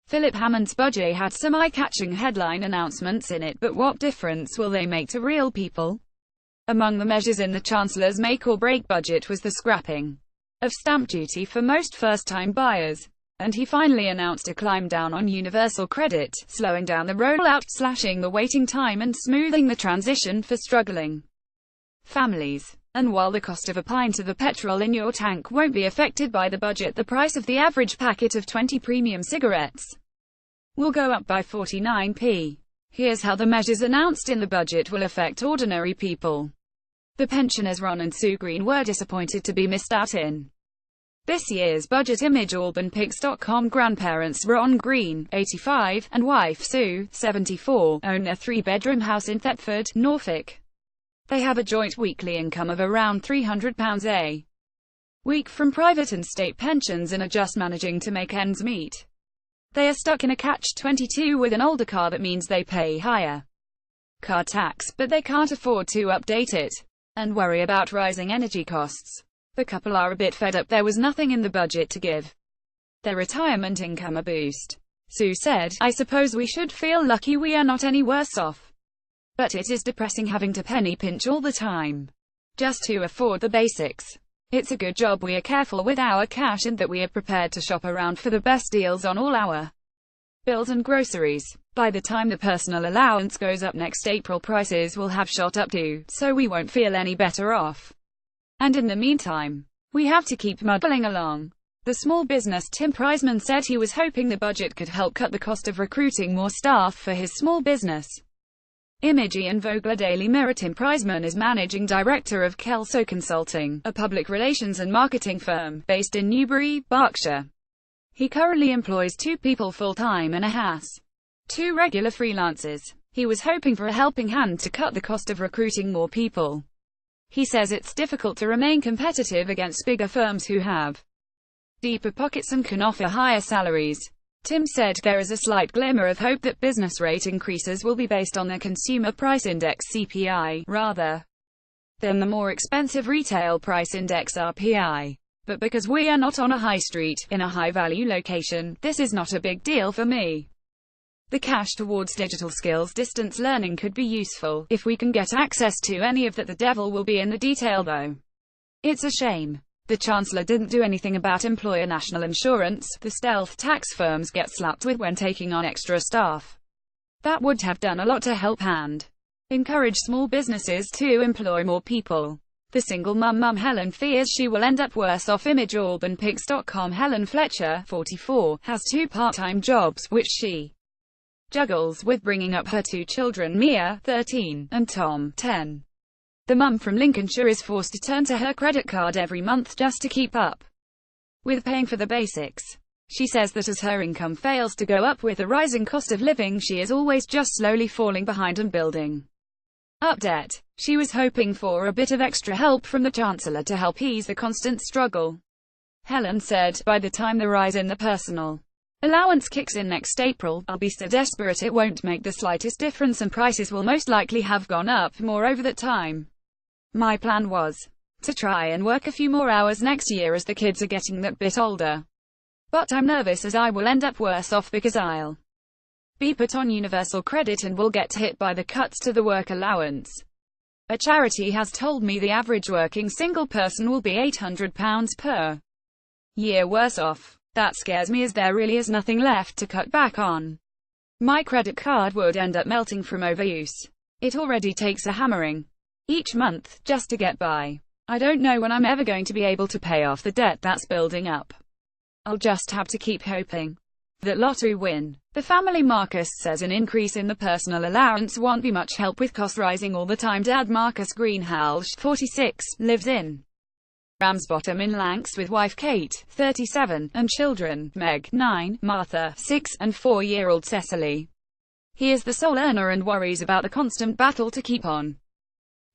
Philip Hammond's budget had some eye-catching headline announcements in it, but what difference will they make to real people? Among the measures in the Chancellor's make-or-break budget was the scrapping of stamp duty for most first-time buyers. And he finally announced a climb-down on universal credit, slowing down the rollout, slashing the waiting time and smoothing the transition for struggling families. And while the cost of a pint of the petrol in your tank won't be affected by the budget, the price of the average packet of 20 premium cigarettes will go up by 49p. Here's how the measures announced in the budget will affect ordinary people. The pensioners Ron and Sue Green were disappointed to be missed out in this year's budget. imageorbandpics.com grandparents Ron Green, 85, and wife Sue, 74, own a three-bedroom house in Thetford, Norfolk. They have a joint weekly income of around £300 a week from private and state pensions and are just managing to make ends meet. They are stuck in a catch-22 with an older car that means they pay higher car tax, but they can't afford to update it, and worry about rising energy costs. The couple are a bit fed up there was nothing in the budget to give their retirement income a boost. Sue said, "I suppose we should feel lucky we are not any worse off. But it is depressing having to penny pinch all the time just to afford the basics. It's a good job we are careful with our cash and that we are prepared to shop around for the best deals on all our bills and groceries. By the time the personal allowance goes up next April, prices will have shot up too, so we won't feel any better off. And in the meantime, we have to keep muddling along." The small business Tim Priseman said he was hoping the budget could help cut the cost of recruiting more staff for his small business. Image and Vogler Daily Mirror. Tim Priseman is managing director of Kelso Consulting, a public relations and marketing firm, based in Newbury, Berkshire. He currently employs 2 people full-time and has 2 regular freelancers. He was hoping for a helping hand to cut the cost of recruiting more people. He says it's difficult to remain competitive against bigger firms who have deeper pockets and can offer higher salaries. Tim said there is a slight glimmer of hope that business rate increases will be based on the Consumer Price Index (CPI) rather than the more expensive Retail Price Index (RPI). But because we are not on a high street, in a high-value location, this is not a big deal for me. The cash towards digital skills distance learning could be useful, if we can get access to any of that. The devil will be in the detail though. It's a shame the Chancellor didn't do anything about employer national insurance, the stealth tax firms get slapped with when taking on extra staff. That would have done a lot to help and encourage small businesses to employ more people. The single mum Helen fears she will end up worse off. imageorbandpics.com Helen Fletcher, 44, has 2 part-time jobs, which she juggles with bringing up her 2 children, Mia, 13, and Tom, 10. The mum from Lincolnshire is forced to turn to her credit card every month just to keep up with paying for the basics. She says that as her income fails to go up with the rising cost of living, she is always just slowly falling behind and building up debt. She was hoping for a bit of extra help from the Chancellor to help ease the constant struggle. Helen said, "By the time the rise in the personal allowance kicks in next April, I'll be so desperate it won't make the slightest difference and prices will most likely have gone up more over that time. My plan was to try and work a few more hours next year as the kids are getting that bit older. But I'm nervous as I will end up worse off because I'll be put on universal credit and will get hit by the cuts to the work allowance. A charity has told me the average working single person will be £800 per year worse off. That scares me as there really is nothing left to cut back on. My credit card would end up melting from overuse. It already takes a hammering each month just to get by. I don't know when I'm ever going to be able to pay off the debt that's building up. I'll just have to keep hoping that lotto win." The family Marcus says an increase in the personal allowance won't be much help with costs rising all the time. Dad Marcus Greenhalgh, 46, lives in Ramsbottom in Lancs with wife Kate, 37, and children, Meg, 9, Martha, 6, and 4-year-old Cecily. He is the sole earner and worries about the constant battle to keep on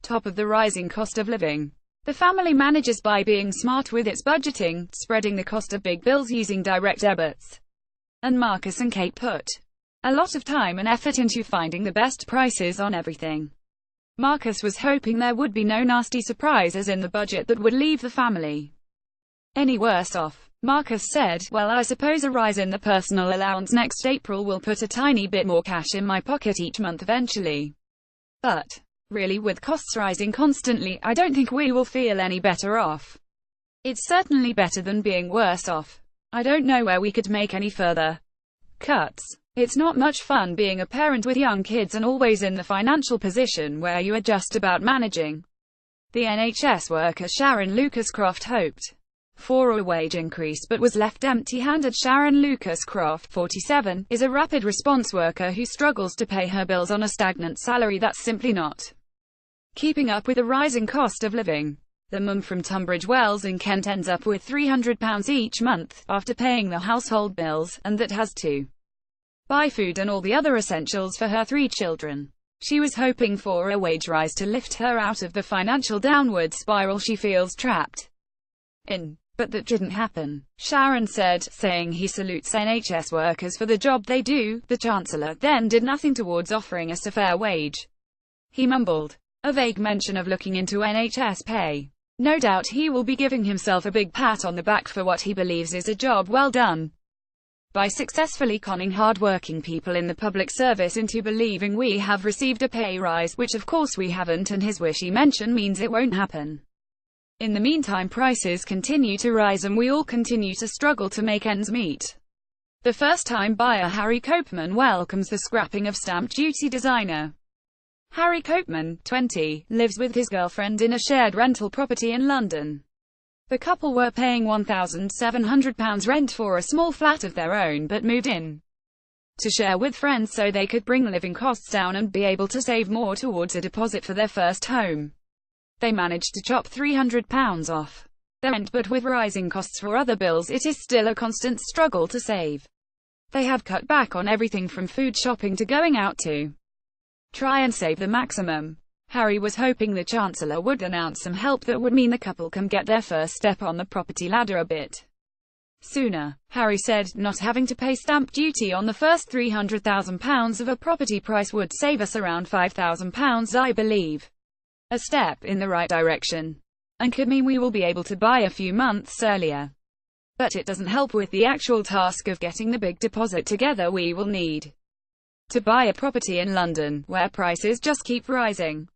top of the rising cost of living. The family manages by being smart with its budgeting, spreading the cost of big bills using direct debits. And Marcus and Kate put a lot of time and effort into finding the best prices on everything. Marcus was hoping there would be no nasty surprises in the budget that would leave the family any worse off. Marcus said, "Well, I suppose a rise in the personal allowance next April will put a tiny bit more cash in my pocket each month eventually. But, really, with costs rising constantly, I don't think we will feel any better off. It's certainly better than being worse off. I don't know where we could make any further cuts. It's not much fun being a parent with young kids and always in the financial position where you are just about managing." The NHS worker Sharon Lucas-Croft hoped for a wage increase but was left empty-handed. Sharon Lucas-Croft, 47, is a rapid response worker who struggles to pay her bills on a stagnant salary that's simply not keeping up with the rising cost of living. The mum from Tunbridge Wells in Kent ends up with £300 each month, after paying the household bills, and that has to buy food and all the other essentials for her 3 children. She was hoping for a wage rise to lift her out of the financial downward spiral she feels trapped in. But that didn't happen, Sharon said, saying he salutes NHS workers for the job they do. The Chancellor then did nothing towards offering us a fair wage. He mumbled a vague mention of looking into NHS pay. No doubt he will be giving himself a big pat on the back for what he believes is a job well done by successfully conning hard-working people in the public service into believing we have received a pay rise, which of course we haven't, and his wishy mention means it won't happen. In the meantime, prices continue to rise and we all continue to struggle to make ends meet. The first-time buyer Harry Copeman welcomes the scrapping of stamp duty. Designer Harry Copeman, 20, lives with his girlfriend in a shared rental property in London. The couple were paying £1,700 rent for a small flat of their own but moved in to share with friends so they could bring living costs down and be able to save more towards a deposit for their first home. They managed to chop £300 off their rent, but with rising costs for other bills it is still a constant struggle to save. They have cut back on everything from food shopping to going out to try and save the maximum. Harry was hoping the Chancellor would announce some help that would mean the couple can get their first step on the property ladder a bit sooner. Harry said, "Not having to pay stamp duty on the first £300,000 of a property price would save us around £5,000, I believe. A step in the right direction, and could mean we will be able to buy a few months earlier. But it doesn't help with the actual task of getting the big deposit together we will need to buy a property in London, where prices just keep rising."